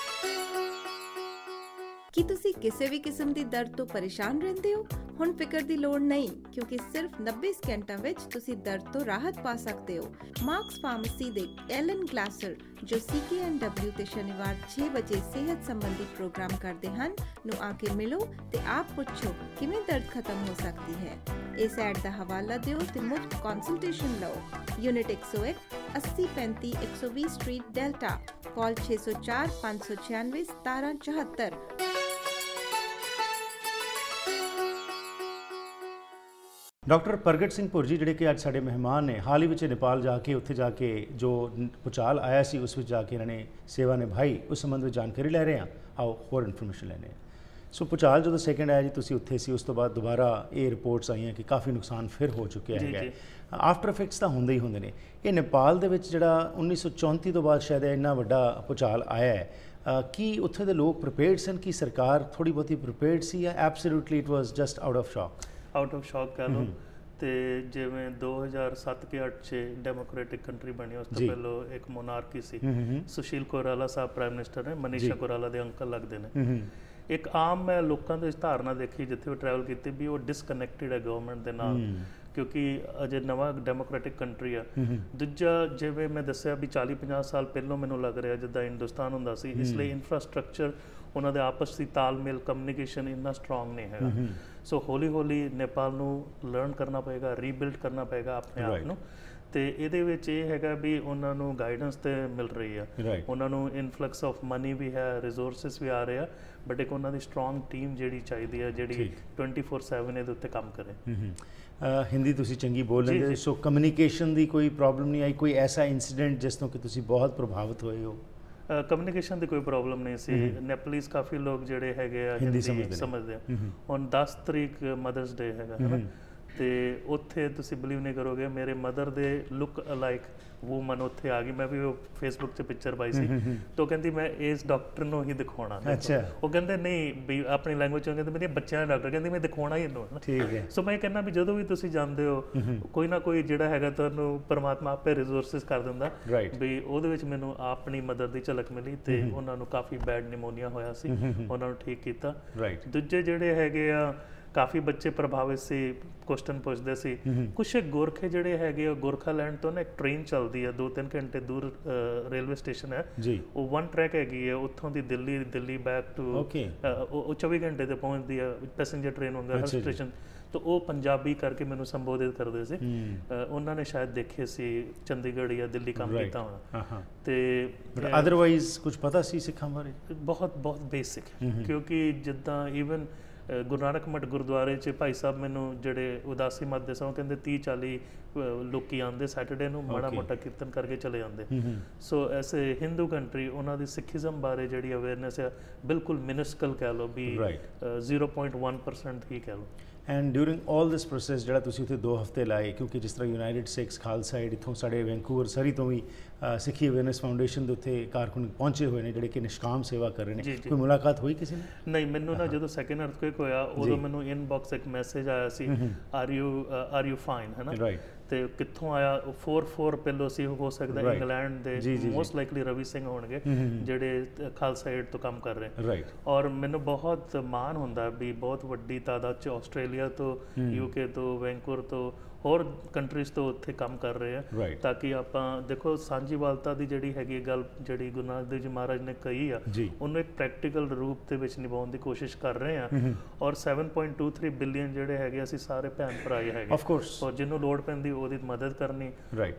ਕੀ ਤੁਸੀਂ ਕਿਸੇ ਵੀ ਕਿਸਮ ਦੀ ਦਰਦ ਤੋਂ ਪਰੇਸ਼ਾਨ ਰਹਿੰਦੇ ਹੋ? ਹੁਣ ਫਿਕਰ ਦੀ ਲੋੜ ਨਹੀਂ, ਕਿਉਂਕਿ ਸਿਰਫ 90 ਸਕਿੰਟਾਂ ਵਿੱਚ ਤੁਸੀਂ ਦਰਦ ਤੋਂ ਰਾਹਤ ਪਾ ਸਕਦੇ ਹੋ। ਮਾਰਕਸ ਫਾਰਮੇਸੀ ਦੇ ਐਲਨ ਗਲਾਸਰ, ਜੋ CKNW ਤੇ ਸ਼ਨੀਵਾਰ 6 ਵਜੇ ਸਿਹਤ ਸੰਬੰਧੀ ਪ੍ਰੋਗਰਾਮ ਕਰਦੇ ਹਨ, ਨੂੰ ਆ ਕੇ ਮਿਲੋ ਤੇ ਆਪ ਪੁੱਛੋ ਕਿਵੇਂ ਦਰਦ ਖਤਮ ਹੋ ਸਕਦੀ ਹੈ। ਇਸ ਐਡ ਦਾ ਹਵਾਲਾ ਦਿਓ ਤੇ ਮੁਫਤ ਕੰਸਲਟੇਸ਼ਨ ਲਓ। ਯੂਨਿਟ 101 8035 120 ਸਟਰੀਟ ਡੈਲਟਾ, ਕਾਲ 604 596 1774। ਡਾਕਟਰ ਪ੍ਰਗਟ ਸਿੰਘ ਭੁਰ ਜੀ, ਜਿਹੜੇ ਕਿ ਅੱਜ ਸਾਡੇ ਮਹਿਮਾਨ ਨੇ, ਹਾਲ ਹੀ ਵਿੱਚ ਨੇਪਾਲ ਜਾ ਕੇ ਉੱਥੇ ਜਾ ਕੇ ਜੋ ਭੂਚਾਲ ਆਇਆ ਸੀ ਉਸ ਵਿੱਚ ਜਾ ਕੇ ਇਹਨਾਂ ਨੇ ਸੇਵਾ ਨਿਭਾਈ, ਉਸ ਸੰਬੰਧ ਵਿੱਚ ਜਾਣਕਾਰੀ ਲੈ ਰਹੇ ਹਾਂ। ਆਓ ਹੋਰ ਇਨਫੋਰਮੇਸ਼ਨ ਲੈਂਦੇ ਹਾਂ। ਸੋ ਭੂਚਾਲ ਜਦੋਂ ਸੈਕਿੰਡ ਆਇਆ ਜੀ, ਤੁਸੀਂ ਉੱਥੇ ਸੀ, ਉਸ ਤੋਂ ਬਾਅਦ ਦੁਬਾਰਾ ਇਹ ਰਿਪੋਰਟਸ ਆਈਆਂ ਕਿ ਕਾਫੀ ਨੁਕਸਾਨ ਫਿਰ ਹੋ ਚੁੱਕਿਆ ਹੈਗਾ। ਆਫਟਰ ਇਫੈਕਟਸ ਤਾਂ ਹੁੰਦੇ ਹੀ ਹੁੰਦੇ ਨੇ। ਇਹ ਨੇਪਾਲ ਦੇ ਵਿੱਚ ਜਿਹੜਾ 1934 ਤੋਂ ਬਾਅਦ ਸ਼ਾਇਦ ਇੰਨਾ ਵੱਡਾ ਭੂਚਾਲ ਆਇਆ ਹੈ, ਕੀ ਉੱਥੇ ਦੇ ਲੋਕ ਪ੍ਰੀਪੇਅਰਡ ਸਨ? ਕਿ ਸਰਕਾਰ ਥੋੜ੍ਹੀ ਬਹੁਤੀ ਪ੍ਰੀਪੇਅਰਡ ਸੀ ਜਾਂ absolutely it was just out of ਸ਼ੌਕ? ਆਊਟ ਆਫ ਸ਼ੌਕ ਕਹਿ ਲਓ। ਤੇ ਜਿਵੇਂ 2007 ਕੇ 8 'ਚ ਡੈਮੋਕ੍ਰੈਟਿਕ ਕੰਟਰੀ ਬਣੀ, ਉਸ ਤੋਂ ਪਹਿਲਾਂ ਇੱਕ ਮੋਨਾਰਕੀ ਸੀ। ਸੁਸ਼ੀਲ ਕੋਇਰਾਲਾ ਸਾਹਿਬ ਪ੍ਰਾਈਮ ਮਿਨਿਸਟਰ ਨੇ, ਮਨੀਸ਼ਾ ਕੋਇਰਾਲਾ ਦੇ ਅੰਕਲ ਲੱਗਦੇ ਨੇ। ਇੱਕ ਆਮ ਮੈਂ ਲੋਕਾਂ ਦੀ ਧਾਰਨਾ ਦੇਖੀ ਜਿੱਥੇ ਵੀ ਟਰੈਵਲ ਕੀਤੀ ਵੀ ਉਹ ਡਿਸਕਨੈਕਟਿਡ ਹੈ ਗਵਰਨਮੈਂਟ ਦੇ ਨਾਲ, ਕਿਉਂਕਿ ਅਜੇ ਨਵਾਂ ਡੈਮੋਕ੍ਰੈਟਿਕ ਕੰਟਰੀ ਆ। ਦੂਜਾ, ਜਿਵੇਂ ਮੈਂ ਦੱਸਿਆ ਵੀ 40-50 ਸਾਲ ਪਹਿਲਾਂ ਮੈਨੂੰ ਲੱਗ ਰਿਹਾ ਜਿੱਦਾਂ ਹਿੰਦੁਸਤਾਨ ਹੁੰਦਾ ਸੀ, ਇਸ ਲਈ ਇਨਫਰਾਸਟਰਕਚਰ ਉਹਨਾਂ ਦੇ ਆਪਸ ਦੀ ਤਾਲਮੇਲ, ਕਮਿਊਨੀਕੇਸ਼ਨ ਇੰਨਾ ਸਟਰੋਂਗ ਨਹੀਂ ਹੈਗਾ। ਸੋ ਹੌਲੀ ਹੌਲੀ ਨੇਪਾਲ ਨੂੰ ਲਰਨ ਕਰਨਾ ਪਏਗਾ, ਰੀਬਿਲਡ ਕਰਨਾ ਪਏਗਾ ਆਪਣੇ ਆਪ ਨੂੰ। ਤੇ ਇਹਦੇ ਵਿੱਚ ਇਹ ਹੈਗਾ ਵੀ ਉਹਨਾਂ ਨੂੰ ਗਾਈਡੈਂਸ ਤੇ ਮਿਲ ਰਹੀ ਆ, ਉਹਨਾਂ ਨੂੰ ਇਨਫਲਕਸ ਆਫ ਮਨੀ ਵੀ ਹੈ, ਰਿਸੋਰਸਿਸ ਵੀ ਆ ਰਹੇ ਆ, ਬਟ ਇੱਕ ਉਹਨਾਂ ਦੀ ਸਟਰੋਂਗ ਟੀਮ ਜਿਹੜੀ ਚਾਹੀਦੀ ਹੈ ਜਿਹੜੀ 24/7 ਇਹਦੇ ਉੱਤੇ ਕੰਮ ਕਰੇ। ਹਿੰਦੀ ਤੁਸੀਂ ਚੰਗੀ ਬੋਲ ਲੈਂਦੇ, ਸੋ ਕਮਿਊਨੀਕੇਸ਼ਨ ਦੀ ਕੋਈ ਪ੍ਰੋਬਲਮ ਨਹੀਂ ਆਈ? ਕੋਈ ਐਸਾ ਇੰਸੀਡੈਂਟ ਜਿਸ ਤੋਂ ਕਿ ਤੁਸੀਂ ਬਹੁਤ ਪ੍ਰਭਾਵਿਤ ਹੋਏ ਹੋ? ਕਮਿਊਨੀਕੇਸ਼ਨ ਦੀ ਕੋਈ ਪ੍ਰੋਬਲਮ ਨਹੀਂ ਸੀ। ਨੇਪਾਲੀਜ਼ ਕਾਫੀ ਲੋਕ ਜਿਹੜੇ ਹੈਗੇ ਆ ਹਿੰਦੀ ਸਮਝਦੇ ਆ। ਹੁਣ 10 ਤਰੀਕ ਮਦਰਸ ਡੇ ਹੈਗਾ, ਹੈ ਨਾ, ਤੇ ਉੱਥੇ ਤੁਸੀਂ ਬਿਲੀਵ ਨਹੀਂ ਕਰੋਗੇ, ਮੇਰੇ ਮਦਰ ਦੇ ਲੁੱਕ ਅਲਾਈਕ ਵੂਮਨ ਉੱਥੇ ਆ ਗਈ। ਮੈਂ ਵੀ ਉਹ ਫੇਸਬੁੱਕ 'ਤੇ ਪਿਕਚਰ ਪਾਈ ਸੀ, ਤਾਂ ਕਹਿੰਦੀ ਮੈਂ ਇਸ ਡਾਕਟਰ ਨੂੰ ਹੀ ਦਿਖਾਉਣਾ। ਉਹ ਕਹਿੰਦੇ ਨਹੀਂ ਵੀ ਆਪਣੀ ਲੈਂਗੁਏਜ 'ਚ ਕਹਿੰਦੇ ਮੇਰੇ ਬੱਚਿਆਂ ਦਾ ਡਾਕਟਰ, ਕਹਿੰਦੀ ਮੈਂ ਦਿਖਾਉਣਾ ਹੀ ਇਹਨੂੰ। ਸੋ ਮੈਂ ਕਹਿੰਦਾ ਵੀ ਜਦੋਂ ਵੀ ਤੁਸੀਂ ਜਾਂਦੇ ਹੋ ਕੋਈ ਨਾ ਕੋਈ ਜਿਹੜਾ ਹੈਗਾ ਤੁਹਾਨੂੰ ਪਰਮਾਤਮਾ ਆਪੇ ਰਿਸੋਰਸਿਸ ਕਰ ਦਿੰਦਾ। ਵੀ ਉਹਦੇ ਵਿੱਚ ਮੈਨੂੰ ਆਪਣੀ ਮਦਰ ਦੀ ਝਲਕ ਮਿਲੀ ਤੇ ਉਹਨਾਂ ਨੂੰ ਕਾਫੀ ਬੈਡ ਨਿਮੋਨੀਆ ਹੋਇਆ ਸੀ, ਉਹਨਾਂ ਨੂੰ ਠੀਕ ਕੀਤਾ। ਦੂਜੇ ਜਿਹੜੇ ਹੈਗੇ ਆ ਕਾਫੀ ਬੱਚੇ ਪ੍ਰਭਾਵਿਤ ਸੀ, ਕੁਐਸਚਨ ਪੁੱਛਦੇ ਸੀ। ਕੁਛ ਗੋਰਖੇ ਜਿਹੜੇ ਹੈਗੇ ਆ, ਗੋਰਖਾਲੈਂਡ ਤੋਂ ਨਾ ਇੱਕ ਟ੍ਰੇਨ ਚੱਲਦੀ ਹੈ 2-3 ਘੰਟੇ ਦੂਰ, ਰੇਲਵੇ ਸਟੇਸ਼ਨ ਹੈ ਉਹ, 1 ਟਰੈਕ ਹੈਗੀ ਹੈ ਉੱਥੋਂ ਦੀ ਦਿੱਲੀ ਬੈਕ ਟੂ, ਉਹ 24 ਘੰਟੇ ਤੇ ਪਹੁੰਚਦੀ ਹੈ, ਪੈਸੇਂਜਰ ਟ੍ਰੇਨ ਹੁੰਦਾ ਹਰ ਸਟੇਸ਼ਨ। ਤਾਂ ਉਹ ਪੰਜਾਬੀ ਕਰਕੇ ਮੈਨੂੰ ਸੰਬੋਧਿਤ ਕਰਦੇ ਸੀ। ਉਹਨਾਂ ਨੇ ਸ਼ਾਇਦ ਦੇਖੇ ਸੀ ਚੰਡੀਗੜ੍ਹ ਜਾਂ ਦਿੱਲੀ ਕੰਮ ਕੀਤਾ ਹੋਣਾ। ਤੇ ਅਦਰਵਾਈਜ਼ ਕੁਝ ਪਤਾ ਸੀ ਸਿੱਖਾਂ ਬਾਰੇ? ਬਹੁਤ ਬੇਸਿਕ, ਕਿਉਂਕਿ ਜਿੱਦਾਂ ਈਵਨ ਗੁਰੂ ਨਾਨਕ ਮਠ ਗੁਰਦੁਆਰੇ 'ਚ ਭਾਈ ਸਾਹਿਬ ਮੈਨੂੰ ਜਿਹੜੇ ਉਦਾਸੀ ਮਤ ਦੇ ਸਨ, ਕਹਿੰਦੇ 30-40 ਲੋਕੀ ਆਉਂਦੇ ਸੈਟਰਡੇ ਨੂੰ, ਮਾੜਾ ਮੋਟਾ ਕੀਰਤਨ ਕਰਕੇ ਚਲੇ ਜਾਂਦੇ। ਸੋ ਐਸੇ ਹਿੰਦੂ ਕੰਟਰੀ, ਉਹਨਾਂ ਦੀ ਸਿੱਖੀਜ਼ਮ ਬਾਰੇ ਜਿਹੜੀ ਅਵੇਅਰਨੈਸ ਹੈ ਬਿਲਕੁਲ ਮਿਨਿਸਕਲ ਕਹਿ ਲਓ ਵੀ 0.1% ਹੀ ਕਹਿ ਲਓ। And during all this process ਜਿਹੜਾ ਤੁਸੀਂ ਉੱਥੇ 2 ਹਫ਼ਤੇ ਲਾਏ, ਕਿਉਂਕਿ ਜਿਸ ਤਰ੍ਹਾਂ ਯੂਨਾਈਟਿਡ ਸਿੱਖਸ ਖਾਲਸਾ ਏਡ ਇੱਥੋਂ ਸਾਡੇ ਵੈਂਕੂਵਰ ਸਰੀ ਤੋਂ ਵੀ ਸਿੱਖੀ ਅਵੇਅਰਨੈਸ ਫਾਊਂਡੇਸ਼ਨ ਦੇ ਉੱਤੇ ਕਾਰਕੁਨ ਪਹੁੰਚੇ ਹੋਏ ਨੇ ਜਿਹੜੇ ਕਿ ਨਿਸ਼ਕਾਮ ਸੇਵਾ ਕਰ ਰਹੇ ਨੇ, ਕੋਈ ਮੁਲਾਕਾਤ ਹੋਈ ਕਿਸੇ ਨੇ? ਨਹੀਂ, ਮੈਨੂੰ ਨਾ ਜਦੋਂ ਸੈਕਿੰਡ ਅਰਥਕੁਏਕ ਹੋਇਆ ਉਦੋਂ ਮੈਨੂੰ ਇਨਬਾਕਸ ਇੱਕ ਮੈਸੇਜ ਆਇਆ ਸੀ, ਆਰ ਯੂ ਫਾਈਨ, ਹੈ ਨਾ। ਤੇ ਕਿੱਥੋਂ ਆਇਆ? 4 ਪਹਿਲੋਂ ਸੀ, ਹੋ ਸਕਦਾ ਇੰਗਲੈਂਡ ਦੇ, ਮੋਸਟ ਲਾਈਕਲੀ ਰਵੀ ਸਿੰਘ ਹੋਣਗੇ ਜਿਹੜੇ ਖਾਲਸਾ ਏਡ ਤੋਂ ਕੰਮ ਕਰ ਰਹੇ। ਔਰ ਮੈਨੂੰ ਬਹੁਤ ਮਾਣ ਹੁੰਦਾ ਵੀ ਬਹੁਤ ਵੱਡੀ ਤਾਦਾਦ 'ਚ ਆਸਟ੍ਰੇਲੀਆ ਤੋਂ, UK ਤੋਂ, ਵੈਂਕੂਵਰ ਤੋਂ ਹੋਰ ਕੰਟਰੀਜ਼ ਤੋਂ ਉੱਥੇ ਕੰਮ ਕਰ ਰਹੇ ਆ ਤਾਂ ਕਿ ਆਪਾਂ ਦੇਖੋ ਸਾਂਝੀਵਾਲਤਾ ਦੀ ਜਿਹੜੀ ਹੈਗੀ ਗੱਲ ਜਿਹੜੀ ਗੁਰੂ ਨਾਨਕ ਦੇਵ ਜੀ ਮਹਾਰਾਜ ਨੇ ਕਹੀ ਆ ਉਹਨੂੰ ਇੱਕ ਪ੍ਰੈਕਟੀਕਲ ਰੂਪ ਦੇ ਵਿੱਚ ਨਿਭਾਉਣ ਦੀ ਕੋਸ਼ਿਸ਼ ਕਰ ਰਹੇ ਆ ਔਰ 7.23 ਬਿਲੀਅਨ ਜਿਹੜੇ ਹੈਗੇ ਅਸੀਂ ਸਾਰੇ ਭੈਣ ਭਰਾ ਹੀ ਹੈਗੇ ਔਰ ਜਿਹਨੂੰ ਲੋੜ ਪੈਂਦੀ ਉਹਦੀ ਮਦਦ ਕਰਨੀ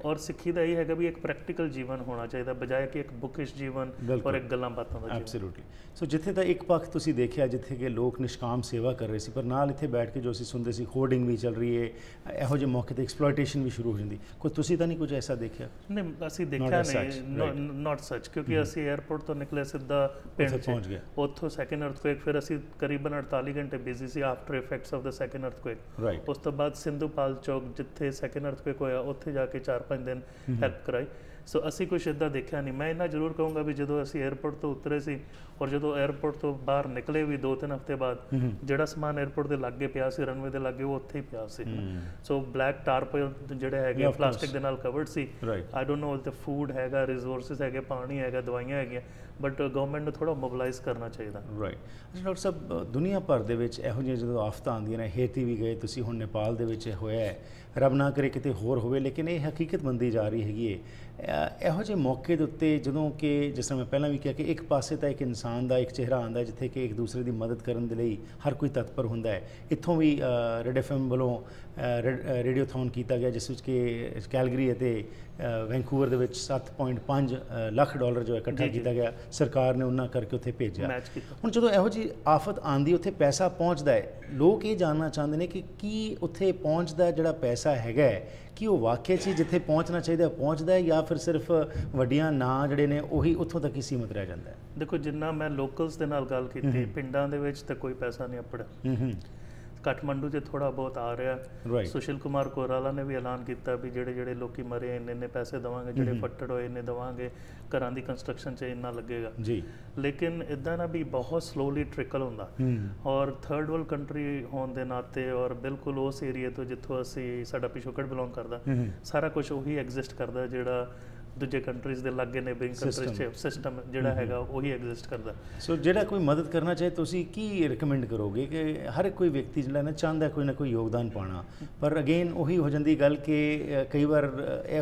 ਔਰ ਸਿੱਖੀ ਦਾ ਇਹ ਹੈਗਾ ਵੀ ਇੱਕ ਪ੍ਰੈਕਟੀਕਲ ਜੀਵਨ ਹੋਣਾ ਚਾਹੀਦਾ ਬਜਾਏ ਕਿ ਇੱਕ ਬੁਕਿਸ਼ ਜੀਵਨ ਔਰ ਇੱਕ ਗੱਲਾਂ ਬਾਤਾਂ ਦਾ ਐਬਸੋਲੂਟਲੀ ਸੋ ਜਿੱਥੇ ਤਾਂ ਇੱਕ ਪੱਖ ਤੁਸੀਂ ਦੇਖਿਆ ਜਿੱਥੇ ਕਿ ਲੋਕ ਨਿਸ਼ਕਾਮ ਸੇਵਾ ਕਰ ਰਹੇ ਸੀ ਪਰ ਨਾਲ ਇੱਥੇ ਬੈਠ ਕੇ ਜੋ ਅਸੀਂ ਸੁਣਦੇ ਸੀ ਹੋਰਡਿੰਗ ਵੀ ਚੱਲ ਰਹੀ ਹੈ ਇਹੋ ਜਿਹੇ ਮੌਕੇ ਤੇ ਐਕਸਪਲੋਇਟੇਸ਼ਨ ਵੀ ਸ਼ੁਰੂ ਹੋ ਜਾਂਦੀ ਕੋਈ ਤੁਸੀਂ ਤਾਂ ਨਹੀਂ ਕੁਝ ਐਸਾ ਦੇਖਿਆ ਨਹੀਂ ਅਸੀਂ ਦੇਖਿਆ ਨਹੀਂ ਨਾਟ ਸੱਚ ਕਿਉਂਕਿ ਅਸੀਂ 에ਅਰਪੋਰਟ ਤੋਂ ਨਿਕਲੇ ਸਿੱਧਾ ਪਿੰਡ ਪਹੁੰਚ ਗਏ ਉੱਥੋਂ ਸੈਕੰਡ ਅਰਥਕੁਏਕ ਫਿਰ ਅਸੀਂ ਕਰੀਬਨ 48 ਘੰਟੇ ਬਿਜ਼ੀ ਸੀ after effects of the second earthquake ਉਸ ਤੋਂ ਬਾਅਦ ਸਿੰਧੂਪਾਲ ਚੌਕ ਜਿੱਥੇ ਸੈਕੰਡ ਅਰਥਕੁਏਕ ਹੋਇਆ ਉੱਥੇ ਜਾ ਕੇ 4-5 ਦਿਨ ਹੈਲਪ ਕਰਾਈ ਸੋ ਅਸੀਂ ਕੁਛ ਇੱਦਾਂ ਦੇਖਿਆ ਨਹੀਂ ਮੈਂ ਇੰਨਾ ਜ਼ਰੂਰ ਕਹੂੰਗਾ ਵੀ ਜਦੋਂ ਅਸੀਂ 에ਅਰਪੋਰਟ ਤੋਂ ਉਤਰੇ ਸੀ ਔਰ ਜਦੋਂ 에ਅਰਪੋਰਟ ਤੋਂ ਬਾਹਰ ਨਿਕਲੇ ਵੀ 2-3 ਹਫ਼ਤੇ ਬਾਅਦ ਜਿਹੜਾ ਸਮਾਨ 에ਅਰਪੋਰਟ ਦੇ ਲਾਗੇ ਪਿਆ ਸੀ ਰਨਵੇ ਦੇ ਲਾਗੇ ਉਹ ਉੱਥੇ ਹੀ ਪਿਆ ਸੀ ਸੋ ਬਲੈਕ ਟਾਰਪਲ ਜਿਹੜੇ ਹੈਗੇ ਪਲਾਸਟਿਕ ਦੇ ਨਾਲ covered C I don't know the food ਹੈਗਾ ਰਿਸੋਰਸਿਸ ਹੈਗੇ ਪਾਣੀ ਹੈਗਾ ਦਵਾਈਆਂ ਹੈਗੀਆਂ ਬਟ ਗਵਰਨਮੈਂਟ ਨੂੰ ਥੋੜਾ ਮੋਬਿਲਾਈਜ਼ ਕਰਨਾ ਚਾਹੀਦਾ ਡਾਕਟਰ ਸਾਹਿਬ ਦੁਨੀਆ ਭਰ ਦੇ ਵਿੱਚ ਇਹੋ ਜਿਹੀਆਂ ਜਦੋਂ ਆਫਤਾਂ ਆਉਂਦੀਆਂ ਨੇ ਹੇਤੀ ਵੀ ਗਏ ਤੁਸੀਂ ਹੁਣ ਨੇਪਾਲ ਦੇ ਵਿੱਚ ਹੋਇਆ ਹੈ ਰੱਬ ਨਾ ਕਰੇ ਕਿਤੇ ਹੋਰ ਹੋਵੇ ਲੇਕਿਨ ਇਹ ਹਕੀਕਤ ਬਣਦੀ ਜਾ ਰਹੀ ਹੈਗੀ ਹੈ ਇਹੋ ਜਿਹੇ ਮੌਕੇ ਦੇ ਉੱਤੇ ਜਦੋਂ ਕਿ ਜਿਸ ਤਰ੍ਹਾਂ ਮੈਂ ਪਹਿਲਾਂ ਵੀ ਕਿਹਾ ਕਿ ਇੱਕ ਪਾਸੇ ਤਾਂ ਇੱਕ ਇਨਸਾਨ ਦਾ ਇੱਕ ਚਿਹਰਾ ਆਉਂਦਾ ਜਿੱਥੇ ਕਿ ਇੱਕ ਦੂਸਰੇ ਦੀ ਮਦਦ ਕਰਨ ਦੇ ਲਈ ਹਰ ਕੋਈ ਤਤਪਰ ਹੁੰਦਾ ਹੈ ਇੱਥੋਂ ਵੀ ਰੈਡ FM ਵੱਲੋਂ ਰੇਡੀਓਥੌਨ ਕੀਤਾ ਗਿਆ ਜਿਸ ਵਿੱਚ ਕਿ ਕੈਲਗਰੀ ਅਤੇ ਵੈਂਕੂਵਰ ਦੇ ਵਿੱਚ $7.5 ਲੱਖ ਜੋ ਇਕੱਠਾ ਕੀਤਾ ਗਿਆ ਸਰਕਾਰ ਨੇ ਉਹਨਾਂ ਕਰਕੇ ਉੱਥੇ ਭੇਜਿਆ ਹੁਣ ਜਦੋਂ ਇਹੋ ਜਿਹੀ ਆਫਤ ਆਉਂਦੀ ਉੱਥੇ ਪੈਸਾ ਪਹੁੰਚਦਾ ਹੈ ਲੋਕ ਇਹ ਜਾਣਨਾ ਚਾਹੁੰਦੇ ਨੇ ਕਿ ਕੀ ਉੱਥੇ ਪਹੁੰਚਦਾ ਜਿਹੜਾ ਪੈਸਾ ਹੈਗਾ ਕਿ ਉਹ ਵਾਕਿਆ 'ਚ ਜਿੱਥੇ ਪਹੁੰਚਣਾ ਚਾਹੀਦਾ ਪਹੁੰਚਦਾ ਹੈ ਜਾਂ ਫਿਰ ਸਿਰਫ ਵੱਡੀਆਂ ਨਾਂ ਜਿਹੜੇ ਨੇ ਉਹੀ ਉੱਥੋਂ ਤੱਕ ਹੀ ਸੀਮਤ ਰਹਿ ਜਾਂਦਾ ਹੈ ਦੇਖੋ ਜਿੰਨਾ ਮੈਂ ਲੋਕਲਸ ਦੇ ਨਾਲ ਗੱਲ ਕੀਤੀ ਪਿੰਡਾਂ ਦੇ ਵਿੱਚ ਤਾਂ ਕੋਈ ਪੈਸਾ ਨਹੀਂ ਅਪੜਿਆ ਕਾਠਮੰਡੂ 'ਚ ਥੋੜਾ ਬਹੁਤ ਆ ਰਿਹਾ ਸੁਸ਼ੀਲ ਕੁਮਾਰ ਕੋਰਾਲਾ ਨੇ ਵੀ ਐਲਾਨ ਕੀਤਾ ਵੀ ਜਿਹੜੇ ਲੋਕੀ ਮਰੇ ਇੰਨੇ ਪੈਸੇ ਦੇਵਾਂਗੇ ਜਿਹੜੇ ਫੱਟੜ ਹੋਏ ਇੰਨੇ ਦੇਵਾਂਗੇ ਘਰਾਂ ਦੀ ਕੰਸਟਰਕਸ਼ਨ 'ਚ ਇੰਨਾ ਲੱਗੇਗਾ ਲੇਕਿਨ ਇੱਦਾਂ ਨਾ ਵੀ ਬਹੁਤ ਸਲੋਲੀ ਟ੍ਰਿਕਲ ਹੁੰਦਾ ਔਰ ਥਰਡ ਵਰਲਡ ਕੰਟਰੀ ਹੋਣ ਦੇ ਨਾਤੇ ਔਰ ਬਿਲਕੁਲ ਉਸ ਏਰੀਆ ਤੋਂ ਜਿੱਥੋਂ ਅਸੀਂ ਸਾਡਾ ਪਿਛੋਕੜ ਬਿਲੋਂਗ ਕਰਦਾ ਸਾਰਾ ਕੁਝ ਉਹੀ ਐਗਜ਼ਿਸਟ ਕਰਦਾ ਜਿਹੜਾ ਦੂਜੇ ਕੰਟਰੀਜ਼ ਦੇ ਲਾਗੇ ਨੇਬਰਿੰਗ ਕੰਟਰੀਜ਼ 'ਚ ਸਿਸਟਮ ਜਿਹੜਾ ਹੈਗਾ ਉਹੀ ਐਗਜ਼ਿਸਟ ਕਰਦਾ ਸੋ ਜਿਹੜਾ ਕੋਈ ਮਦਦ ਕਰਨਾ ਚਾਹੇ ਤੁਸੀਂ ਕੀ ਰਿਕਮੈਂਡ ਕਰੋਗੇ ਕਿ ਹਰ ਕੋਈ ਵਿਅਕਤੀ ਜਿਹੜਾ ਨਾ ਚਾਹੁੰਦਾ ਕੋਈ ਨਾ ਕੋਈ ਯੋਗਦਾਨ ਪਾਉਣਾ ਪਰ ਅਗੇਨ ਉਹੀ ਹੋ ਜਾਂਦੀ ਗੱਲ ਕਿ ਕਈ ਵਾਰ ਇਹ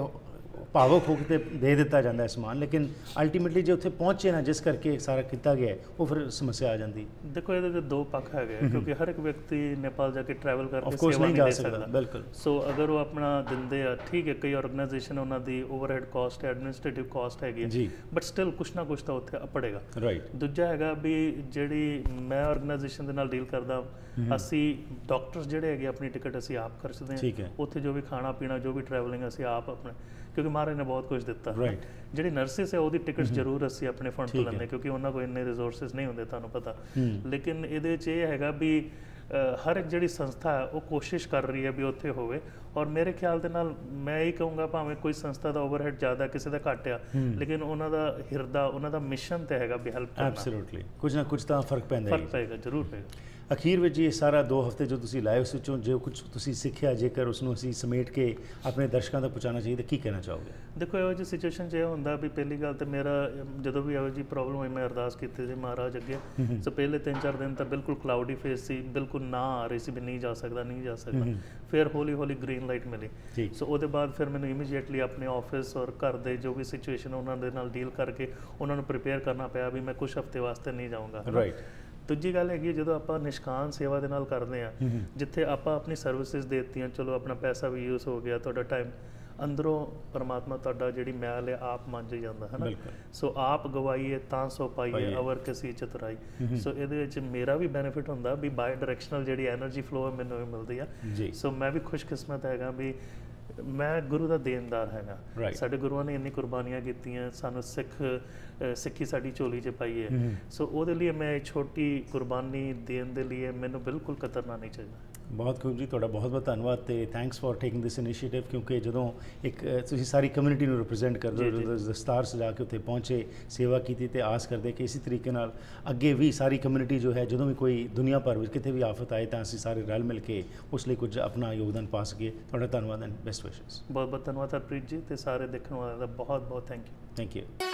ਭਾਵੁਕ ਹੋ ਕੇ ਦੇ ਦਿੱਤਾ ਜਾਂਦਾ ਹੈ ਸਮਾਨ ਲੇਕਿਨ ਅਲਟੀਮੇਟਲੀ ਜੇ ਉੱਥੇ ਪਹੁੰਚੇ ਨਾ ਜਿਸ ਕਰਕੇ ਸਾਰਾ ਕੀਤਾ ਗਿਆ ਉਹ ਫਿਰ ਸਮੱਸਿਆ ਆ ਜਾਂਦੀ ਦੇਖੋ ਇਹਦੇ ਤੇ ਦੋ ਪੱਖ ਹੈਗੇ ਕਿਉਂਕਿ ਹਰ ਇੱਕ ਵਿਅਕਤੀ ਨੇਪਾਲ ਜਾ ਕੇ ਟਰੈਵਲ ਕਰਕੇ ਸੇਵਾ ਨਹੀਂ ਦੇ ਸਕਦਾ ਬਿਲਕੁਲ ਸੋ ਅਗਰ ਉਹ ਆਪਣਾ ਦਿੰਦੇ ਆ ਠੀਕ ਹੈ ਕਈ ਆਰਗੇਨਾਈਜੇਸ਼ਨ ਉਹਨਾਂ ਦੀ ਓਵਰਹੈਡ ਕਾਸਟ ਐਡਮਿਨਿਸਟ੍ਰੇਟਿਵ ਕਾਸਟ ਹੈਗੀ ਹੈ ਬਟ ਸਟਿਲ ਕੁਛ ਨਾ ਕੁਛ ਤਾਂ ਉੱਥੇ ਅਪੜੇਗਾ ਦੂਜਾ ਹੈਗਾ ਵੀ ਜਿਹੜੀ ਮੈਂ ਆਰਗੇਨਾਈਜੇਸ਼ਨ ਦੇ ਨਾਲ ਡੀਲ ਕਰਦਾ ਅਸੀਂ ਡਾਕਟਰਸ ਜਿਹੜੇ ਹੈਗੇ ਆਪਣੀ ਟਿਕਟ ਅਸੀਂ ਆਪ ਖਰਚਦੇ ਹਾਂ ਉੱਥੇ ਜੋ ਵੀ ਖਾਣਾ ਪੀਣਾ ਜੋ ਵੀ ਟਰੈਵਲਿੰਗ ਅਸੀਂ ਆਪ ਆਪਣੇ ਕਿਉਂਕਿ ਮਹਾਰਾਜ ਨੇ ਬਹੁਤ ਕੁਝ ਦਿੱਤਾ ਜਿਹੜੀ ਨਰਸਿਸ ਹੈ ਉਹਦੀ ਟਿਕਟਸ ਜ਼ਰੂਰ ਅਸੀਂ ਆਪਣੇ ਫੰਡ ਤੋਂ ਲੈਂਦੇ ਕਿਉਂਕਿ ਉਹਨਾਂ ਕੋਲ ਇੰਨੇ ਰਿਸੋਰਸਿਸ ਨਹੀਂ ਹੁੰਦੇ ਤੁਹਾਨੂੰ ਪਤਾ ਲੇਕਿਨ ਇਹਦੇ 'ਚ ਇਹ ਹੈਗਾ ਵੀ ਹਰ ਇੱਕ ਜਿਹੜੀ ਸੰਸਥਾ ਹੈ ਉਹ ਕੋਸ਼ਿਸ਼ ਕਰ ਰਹੀ ਹੈ ਵੀ ਉੱਥੇ ਹੋਵੇ ਔਰ ਮੇਰੇ ਖਿਆਲ ਦੇ ਨਾਲ ਮੈਂ ਇਹ ਕਹੂੰਗਾ ਭਾਵੇਂ ਕੋਈ ਸੰਸਥਾ ਦਾ ਓਵਰਹੈਡ ਜ਼ਿਆਦਾ ਕਿਸੇ ਦਾ ਘੱਟ ਆ ਲੇਕਿਨ ਉਹਨਾਂ ਦਾ ਹਿਰਦਾ ਉਹਨਾਂ ਦਾ ਮਿਸ਼ਨ ਤੇ ਹੈਗਾ ਵੀ ਹੈਲਪ ਕਰਨਾ ਐਬਸੋਲੂਟਲੀ ਕੁਝ ਨਾ ਕੁਝ ਤਾਂ ਫਰਕ ਪਏਗਾ ਜ਼ਰੂਰ ਪਏਗਾ ਅਖੀਰ ਵਿੱਚ ਇਹ ਸਾਰਾ 2 ਹਫ਼ਤੇ ਜੋ ਤੁਸੀਂ ਲਾਏ ਉਸ ਵਿੱਚੋਂ ਜੋ ਕੁਝ ਤੁਸੀਂ ਸਿੱਖਿਆ ਜੇਕਰ ਉਸ ਨੂੰ ਅਸੀਂ ਸਮੇਟ ਕੇ ਆਪਣੇ ਦਰਸ਼ਕਾਂ ਤੱਕ ਪਹੁੰਚਾਉਣਾ ਚਾਹੀਦਾ ਕੀ ਕਹਿਣਾ ਚਾਹੋਗੇ ਦੇਖੋ ਇਹੋ ਜਿਹੀ ਸਿਚੁਏਸ਼ਨ 'ਚ ਇਹ ਹੁੰਦਾ ਵੀ ਪਹਿਲੀ ਗੱਲ ਤਾਂ ਮੇਰਾ ਜਦੋਂ ਵੀ ਇਹੋ ਜਿਹੀ ਪ੍ਰੋਬਲਮ ਹੋਈ ਮੈਂ ਅਰਦਾਸ ਕੀਤੀ ਸੀ ਮਹਾਰਾਜ ਅੱਗੇ ਸੋ ਪਹਿਲੇ 3-4 ਦਿਨ ਤਾਂ ਬਿਲਕੁਲ ਕਲਾਉਡੀ ਫੇਸ ਸੀ ਬਿਲਕੁਲ ਨਾ ਆ ਰਹੀ ਸੀ ਵੀ ਨਹੀਂ ਜਾ ਸਕਦਾ ਫਿਰ ਹੌਲੀ ਗ੍ਰੀਨ ਲਾਈਟ ਮਿਲੀ ਸੋ ਉਹਦੇ ਬਾਅਦ ਫਿਰ ਮੈਨੂੰ ਇਮੀਡੀਏਟਲੀ ਆਪਣੇ ਆਫਿਸ ਔਰ ਘਰ ਦੇ ਜੋ ਵੀ ਸਿਚੁਏਸ਼ਨ ਉਹਨਾਂ ਦੇ ਨਾਲ ਡੀਲ ਕਰਕੇ ਉਹਨਾਂ ਨੂੰ ਪ੍ਰੀਪੇਅਰ ਕਰਨਾ ਪਿਆ ਵੀ ਮੈਂ ਕੁਝ ਹਫ਼ਤੇ ਵਾਸਤੇ ਨਹੀਂ ਜਾਊਂਗਾ ਦੂਜੀ ਗੱਲ ਹੈਗੀ ਜਦੋਂ ਆਪਾਂ ਨਿਸ਼ਕਾਮ ਸੇਵਾ ਦੇ ਨਾਲ ਕਰਦੇ ਹਾਂ ਜਿੱਥੇ ਆਪਾਂ ਆਪਣੀ ਸਰਵਿਸਿਜ਼ ਦੇ ਦਿੱਤੀਆਂ ਚਲੋ ਆਪਣਾ ਪੈਸਾ ਵੀ ਯੂਜ਼ ਹੋ ਗਿਆ ਤੁਹਾਡਾ ਟਾਈਮ ਅੰਦਰੋਂ ਪਰਮਾਤਮਾ ਤੁਹਾਡਾ ਜਿਹੜੀ ਮੈਲ ਹੈ ਆਪ ਮੰਜ ਜਾਂਦਾ ਹੈ ਨਾ ਸੋ ਆਪ ਗਵਾਈਏ ਤਾਂ ਸੋ ਪਾਈਏ ਅਵਰ ਕਿਸੇ ਚਤੁਰਾਈ ਸੋ ਇਹਦੇ ਵਿੱਚ ਮੇਰਾ ਵੀ ਬੈਨੀਫਿਟ ਹੁੰਦਾ ਵੀ ਬਾਈ ਡਾਇਰੈਕਸ਼ਨਲ ਜਿਹੜੀ એનર્ਜੀ ਫਲੋ ਹੈ ਮੈਨੂੰ ਵੀ ਮਿਲਦੀ ਆ ਸੋ ਮੈਂ ਵੀ ਖੁਸ਼ਕਿਸਮਤ ਹੈਗਾ ਵੀ ਮੈਂ ਗੁਰੂ ਦਾ ਦੇਣਦਾਰ ਹੈਗਾ ਸਾਡੇ ਗੁਰੂਆਂ ਨੇ ਇੰਨੀ ਕੁਰਬਾਨੀਆਂ ਕੀਤੀਆਂ ਸਾਨੂੰ ਸਿੱਖੀ ਸਾਡੀ ਝੋਲੀ 'ਚ ਪਾਈ ਹੈ ਸੋ ਉਹਦੇ ਲਈ ਮੈਂ ਛੋਟੀ ਕੁਰਬਾਨੀ ਦੇਣ ਦੇ ਲਈ ਮੈਨੂੰ ਬਿਲਕੁਲ ਕਤਰਨਾ ਨਹੀਂ ਚਾਹੀਦਾ ਬਹੁਤ ਖੂਬ ਜੀ ਤੁਹਾਡਾ ਬਹੁਤ ਬਹੁਤ ਧੰਨਵਾਦ ਤੇ thanks for taking this initiative ਕਿਉਂਕਿ ਜਦੋਂ ਇੱਕ ਤੁਸੀਂ ਸਾਰੀ ਕਮਿਊਨਿਟੀ ਨੂੰ ਰਿਪਰੈਜ਼ੈਂਟ ਕਰਦੇ ਹੋ ਦਸਤਾਰ ਸਜਾ ਕੇ ਉੱਥੇ ਪਹੁੰਚੇ ਸੇਵਾ ਕੀਤੀ ਤੇ ਆਸ ਕਰਦੇ ਕਿ ਇਸੇ ਤਰੀਕੇ ਨਾਲ ਅੱਗੇ ਵੀ ਸਾਰੀ ਕਮਿਊਨਿਟੀ ਜੋ ਹੈ ਜਦੋਂ ਵੀ ਕੋਈ ਦੁਨੀਆ ਭਰ ਵਿੱਚ ਕਿਤੇ ਵੀ ਆਫਤ ਆਏ ਤਾਂ ਅਸੀਂ ਸਾਰੇ ਰਲ ਮਿਲ ਕੇ ਉਸ ਲਈ ਕੁਝ ਆਪਣਾ ਯੋਗਦਾਨ ਪਾ ਸਕੀਏ ਤੁਹਾਡਾ ਧੰਨਵਾਦ ਐਂਡ ਬੈਸਟ ਵਿਸ਼ੇਸ ਬਹੁਤ ਬਹੁਤ ਧੰਨਵਾਦ ਹਰਪ੍ਰੀਤ ਜੀ ਤੇ ਸਾਰੇ ਦੇਖਣ ਵਾਲਿਆਂ ਦਾ ਬਹੁਤ ਬਹੁਤ ਥੈਂਕ ਯੂ